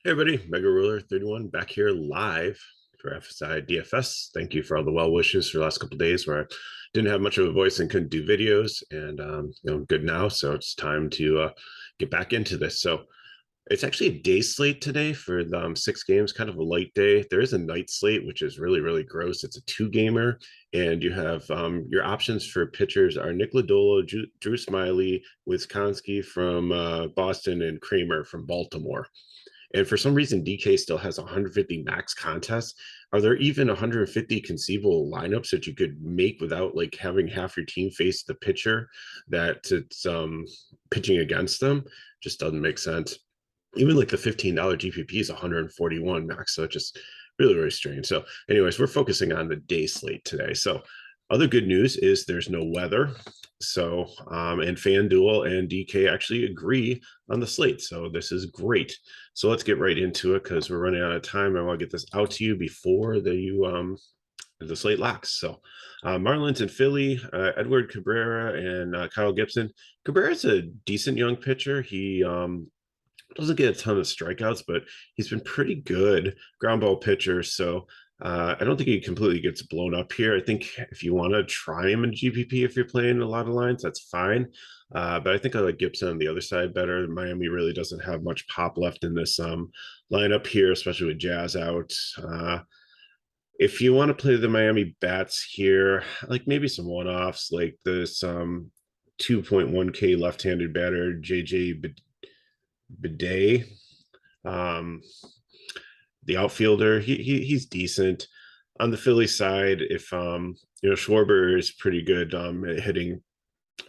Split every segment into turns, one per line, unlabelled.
Hey everybody, Mega Ruler 31 back here live for FSi DFS. Thank you for all the well wishes for the last couple of days where I didn't have much of a voice and couldn't do videos, and good now. So it's time to get back into this. So it's actually a day slate today for the 6 games, kind of a light day. There is a night slate, which is really, really gross. It's a 2 gamer, and you have your options for pitchers are Nick Lodolo, Drew Smiley, Wisconsin from Boston, and Kramer from Baltimore. And for some reason, DK still has 150 max contests. Are there even 150 conceivable lineups that you could make without like having half your team face the pitcher that it's pitching against them? Just doesn't make sense. Even like the $15 GPP is 141 max, so it's just really, really strange. So, anyways, we're focusing on the day slate today. So, other good news is there's no weather. So, and FanDuel and DK actually agree on the slate. So, this is great. So, let's get right into it because we're running out of time. I want to get this out to you before the slate locks. So, Marlins and Philly, Edward Cabrera and Kyle Gibson. Cabrera's a decent young pitcher. He doesn't get a ton of strikeouts, but he's been pretty good ground ball pitcher. So I don't think he completely gets blown up here. I think if you want to try him in GPP, if you're playing a lot of lines, that's fine. But I think I like Gibson on the other side better. Miami really doesn't have much pop left in this lineup here, especially with Jazz out. If you want to play the Miami bats here, like maybe some one-offs, like this 2.1K left-handed batter, JJ Bidet. Um, the outfielder, he's decent. On the Philly side, if Schwarber is pretty good at hitting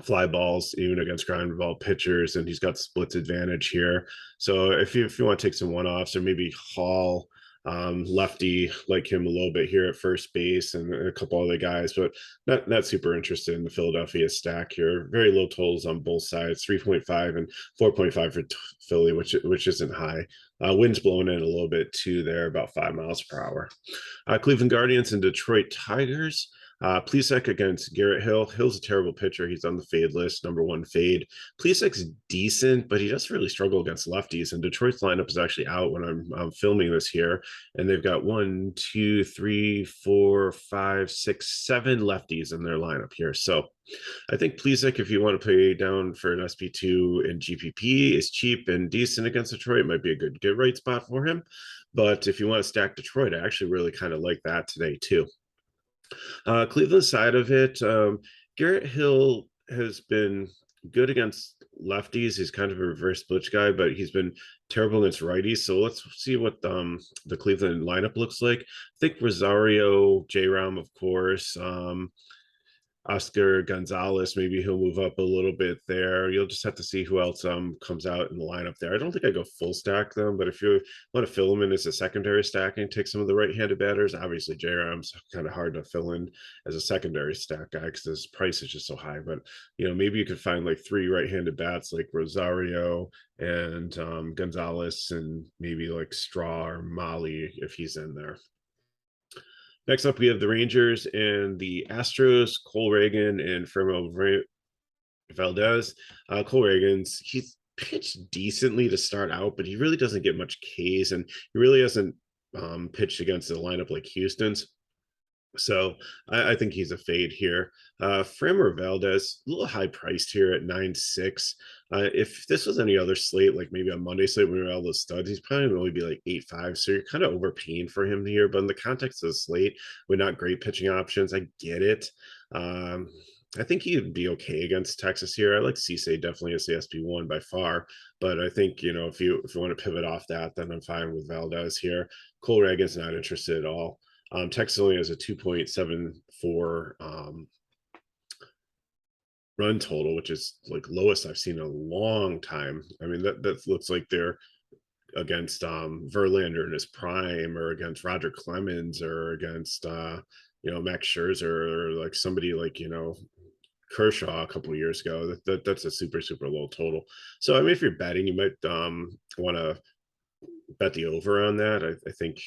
fly balls even against ground ball pitchers, and he's got splits advantage here. So if you want to take some one offs or maybe Hall, lefty, like him a little bit here at first base, and a couple other guys, but not super interested in the Philadelphia stack here. Very low totals on both sides, 3.5 and 4.5 for Philly, which isn't high. Wind's blowing in a little bit too there, about 5 miles per hour. Cleveland Guardians and Detroit Tigers. Plesac against Garrett Hill. Hill's a terrible pitcher. He's on the fade list, #1 fade. Plesac's decent, but he does really struggle against lefties. And Detroit's lineup is actually out when I'm filming this here. And they've got 1, 2, 3, 4, 5, 6, 7 lefties in their lineup here. So I think Plesac, if you want to play down for an SP2 in GPP, is cheap and decent against Detroit. It might be a good get right spot for him. But if you want to stack Detroit, I actually really kind of like that today too. Cleveland side of it, Garrett Hill has been good against lefties. He's kind of a reverse splitch guy, but he's been terrible against righties. So let's see what the Cleveland lineup looks like. I think Rosario, J Ram, of course. Oscar Gonzalez, maybe he'll move up a little bit there. You'll just have to see who else comes out in the lineup there. I don't think I go full stack them, but if you want to fill them in as a secondary stacking, take some of the right-handed batters. Obviously, J-Ram's kind of hard to fill in as a secondary stack guy because his price is just so high. But maybe you could find like 3 right-handed bats like Rosario and Gonzalez, and maybe like Straw or Molly if he's in there. Next up, we have the Rangers and the Astros, Cole Reagan and Fermo Valdez. Cole Reagan's he's pitched decently to start out, but he really doesn't get much Ks, and he really hasn't pitched against a lineup like Houston's. So I think he's a fade here. Framber Valdez, a little high priced here at 9.6. If this was any other slate, like maybe on Monday slate when we were all those studs, he's probably only be like 8.5. So you're kind of overpaying for him here. But in the context of the slate, with not great pitching options, I get it. I think he'd be okay against Texas here. I like Cisse definitely as the SP1 by far, but I think if you want to pivot off that, then I'm fine with Valdez here. Cole Reagan's not interested at all. Texas only has a 2.74 run total, which is like lowest I've seen in a long time. I mean, that looks like they're against Verlander in his prime, or against Roger Clemens, or against Max Scherzer, or like somebody like Kershaw a couple of years ago. That's a super low total. So I mean, if you're betting, you might want to bet the over on that. I think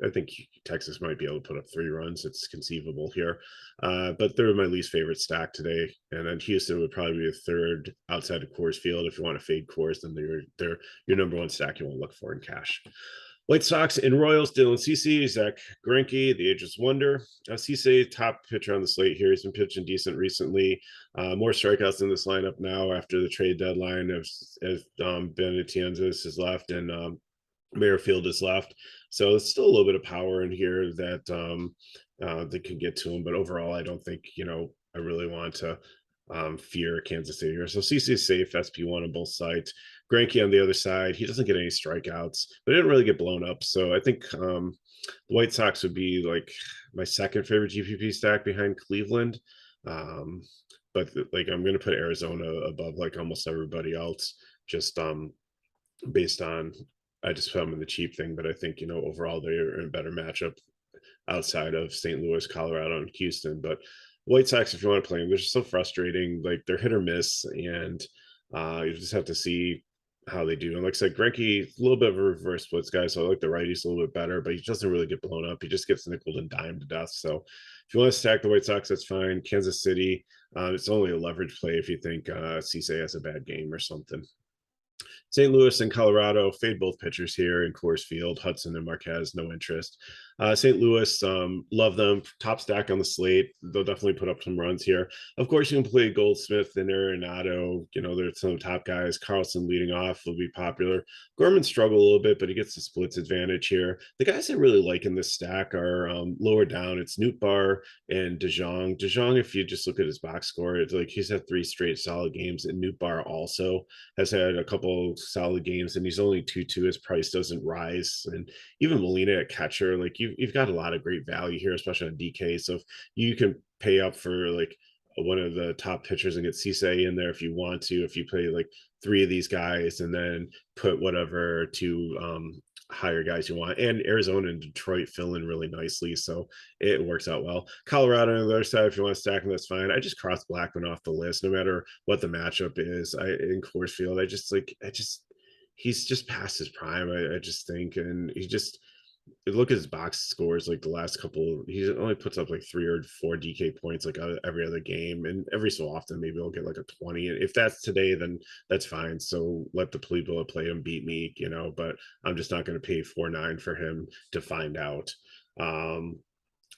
I think Texas might be able to put up 3 runs. It's conceivable here, but they're my least favorite stack today. And then Houston would probably be a third outside of Coors Field. If you want to fade Coors, then they're your number one stack you want to look for in cash. White Sox and Royals, Dylan Cease, Zach Greinke, the ageless wonder. Cease, top pitcher on the slate here. He's been pitching decent recently. More strikeouts in this lineup now after the trade deadline as Benintendi has left and Merrifield is left. So it's still a little bit of power in here that they can get to him. But overall, I don't think, I really want to fear Kansas City here. So CC is safe, SP1 on both sides. Greinke on the other side, he doesn't get any strikeouts, but didn't really get blown up. So I think the White Sox would be like my second favorite GPP stack behind Cleveland. But like I'm going to put Arizona above like almost everybody else, just based on I just put them in the cheap thing. But I think overall they're in a better matchup outside of St. Louis, Colorado, and Houston. But White Sox, if you want to play them, they're just so frustrating. Like they're hit or miss, and you just have to see how they do. And like I said, Greinke, a little bit of a reverse splits guy, so I like the righties a little bit better, but he doesn't really get blown up. He just gets nickeled and dimed to death. So if you want to stack the White Sox, that's fine. Kansas City, it's only a leverage play if you think Cisse has a bad game or something. St. Louis and Colorado, fade both pitchers here in Coors Field. Hudson and Marquez, no interest. St. Louis, love them. Top stack on the slate. They'll definitely put up some runs here. Of course, you can play Goldsmith and Arenado. They're some top guys. Carlson leading off will be popular. Gorman struggle a little bit, but he gets the splits advantage here. The guys I really like in this stack are lower down. It's Nootbaar and DeJong. DeJong, if you just look at his box score, it's like he's had 3 straight solid games, and Nootbaar also has had a couple solid games, and he's only 2-2. His price doesn't rise, and even Molina at catcher, like you've got a lot of great value here, especially on DK. So if you can pay up for like one of the top pitchers and get Cisse in there if you want to, if you play like 3 of these guys and then put whatever 2 higher guys you want. And Arizona and Detroit fill in really nicely, so it works out well. Colorado on the other side, if you want to stack them, that's fine. I just crossed Blackman off the list no matter what the matchup is. In Coors Field, he's just past his prime, I just think. And he just look at his box scores, like the last couple, he only puts up like 3 or 4 DK points like every other game, and every so often maybe he'll get like a 20. And if that's today, then that's fine. So let the people play him beat me, but I'm just not going to pay 4.9 for him to find out.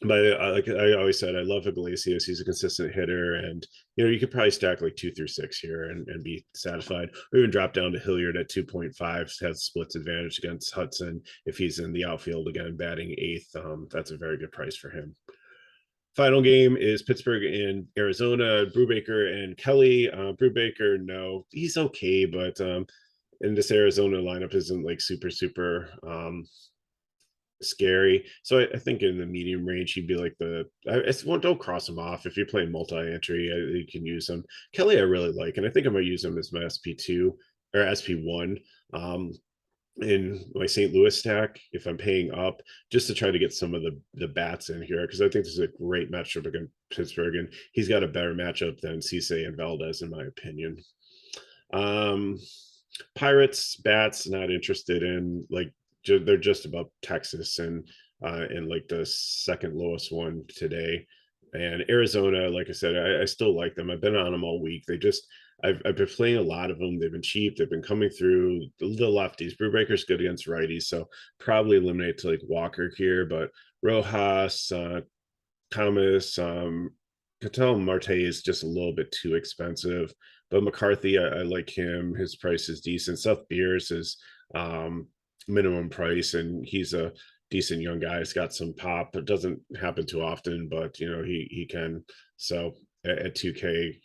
But like I always said, I love Iglesias. He's a consistent hitter, and you could probably stack like 2 through 6 here and be satisfied, or even drop down to Hilliard at 2.5, has splits advantage against Hudson if he's in the outfield again, batting 8th. That's a very good price for him. Final game is Pittsburgh and Arizona. Brubaker and Kelly. Brubaker, no, he's okay, but in this Arizona lineup isn't like super scary. So I think in the medium range, he'd be like don't cross him off. If you're playing multi-entry, you can use him. Kelly, I really like, and I think I'm gonna use him as my SP2 or SP1 in my St. Louis stack if I'm paying up, just to try to get some of the bats in here, because I think this is a great matchup against Pittsburgh, and he's got a better matchup than Cisse and Valdez in my opinion. Pirates, bats, not interested in. Like they're just above Texas and like the second lowest one today. And Arizona, like I said, I still like them. I've been on them all week. I've been playing a lot of them. They've been cheap. They've been coming through the lefties. Brubaker's good against righties, so probably eliminate to like Walker here. But Rojas, Thomas, Cattell Marte is just a little bit too expensive. But McCarthy, I like him. His price is decent. Seth Beers is minimum price, and he's a decent young guy. He's got some pop. It doesn't happen too often, but he can. So at 2K,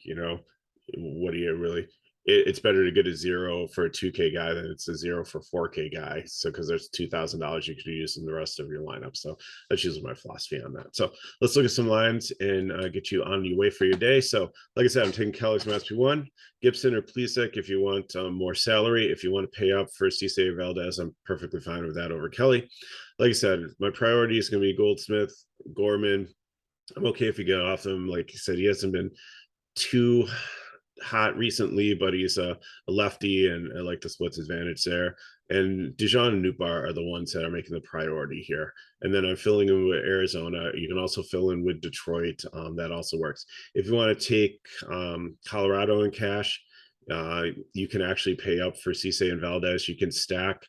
what do you really? It's better to get a 0 for a 2K guy than it's a 0 for 4K guy. So because there's $2,000 you could use in the rest of your lineup. So that's usually my philosophy on that. So let's look at some lines and get you on your way for your day. So like I said, I'm taking Kelly's from SP1, Gibson or Plesac if you want more salary. If you want to pay up for Cisse Valdez, I'm perfectly fine with that over Kelly. Like I said, my priority is going to be Goldsmith, Gorman. I'm okay if you get off them. Like I said, he hasn't been too hot recently, but he's a lefty, and I like the splits advantage there. And Dijon and Nootbaar are the ones that are making the priority here. And then I'm filling in with Arizona. You can also fill in with Detroit. That also works. If you want to take Colorado in cash, you can actually pay up for Cisse and Valdez. You can stack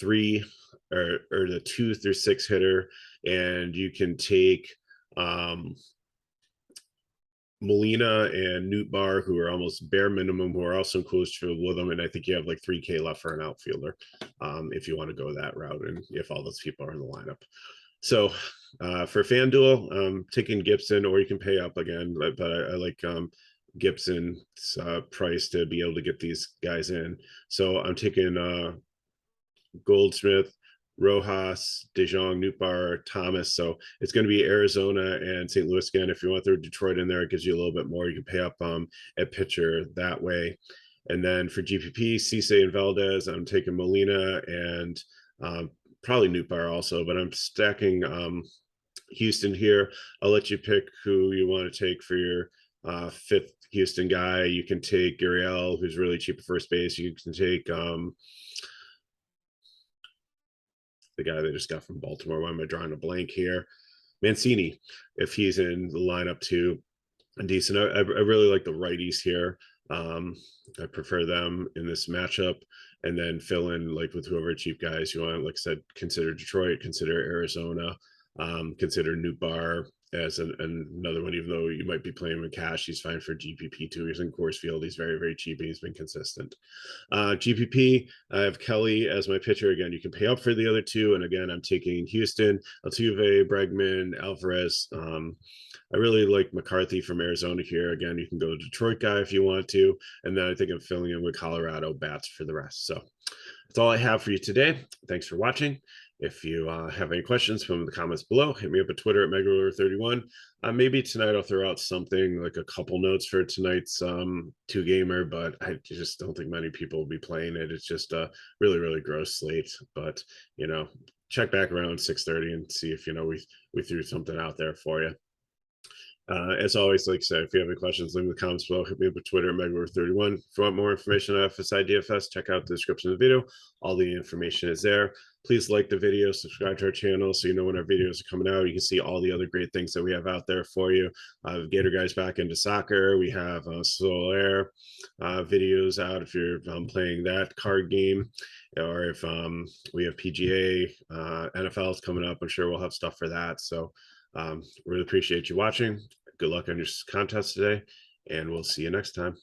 three or the 2 through 6 hitter, and you can take Molina and Nootbaar, who are almost bare minimum, who are also close to with them. And I think you have like 3K left for an outfielder if you want to go that route, and if all those people are in the lineup. So for FanDuel, taking Gibson, or you can pay up again, but I like Gibson's price to be able to get these guys in. So I'm taking Goldsmith, Rojas, DeJong, Nootbaar, Thomas. So it's going to be Arizona and St. Louis again. If you want to throw Detroit in there, it gives you a little bit more. You can pay up at pitcher that way. And then for GPP, Cisse and Valdez, I'm taking Molina and probably Nootbaar also, but I'm stacking Houston here. I'll let you pick who you want to take for your fifth Houston guy. You can take Gurriel, who's really cheap at first base. You can take the guy they just got from Baltimore. Why am I drawing a blank here? Mancini, if he's in the lineup too, decent. I really like the righties here. I prefer them in this matchup, and then fill in like with whoever cheap guys you want. Like I said, consider Detroit, consider Arizona, consider Nootbaar as another one. Even though you might be playing with cash, he's fine for GPP too. He's in Coors Field. He's very, very cheap, and he's been consistent. GPP, I have Kelly as my pitcher. Again, you can pay up for the other two. And again, I'm taking Houston, Altuve, Bregman, Alvarez. I really like McCarthy from Arizona here. Again, you can go Detroit guy if you want to. And then I think I'm filling in with Colorado bats for the rest. So that's all I have for you today. Thanks for watching. If you have any questions, put them in the comments below. Hit me up at Twitter at MegaRuler31. Maybe tonight I'll throw out something like a couple notes for tonight's two gamer, but I just don't think many people will be playing it. It's just a really, really gross slate. But check back around 6:30 and see if we threw something out there for you. As always, like I said, if you have any questions, leave them in the comments below. Hit me up at Twitter at MegaRuler31. If you want more information on FSi DFS, check out the description of the video. All the information is there. Please like the video, subscribe to our channel so you know when our videos are coming out. You can see all the other great things that we have out there for you. Gator Guys back into soccer. We have Solaire videos out if you're playing that card game, or if we have PGA, NFL is coming up. I'm sure we'll have stuff for that. So really appreciate you watching. Good luck on your contest today, and we'll see you next time.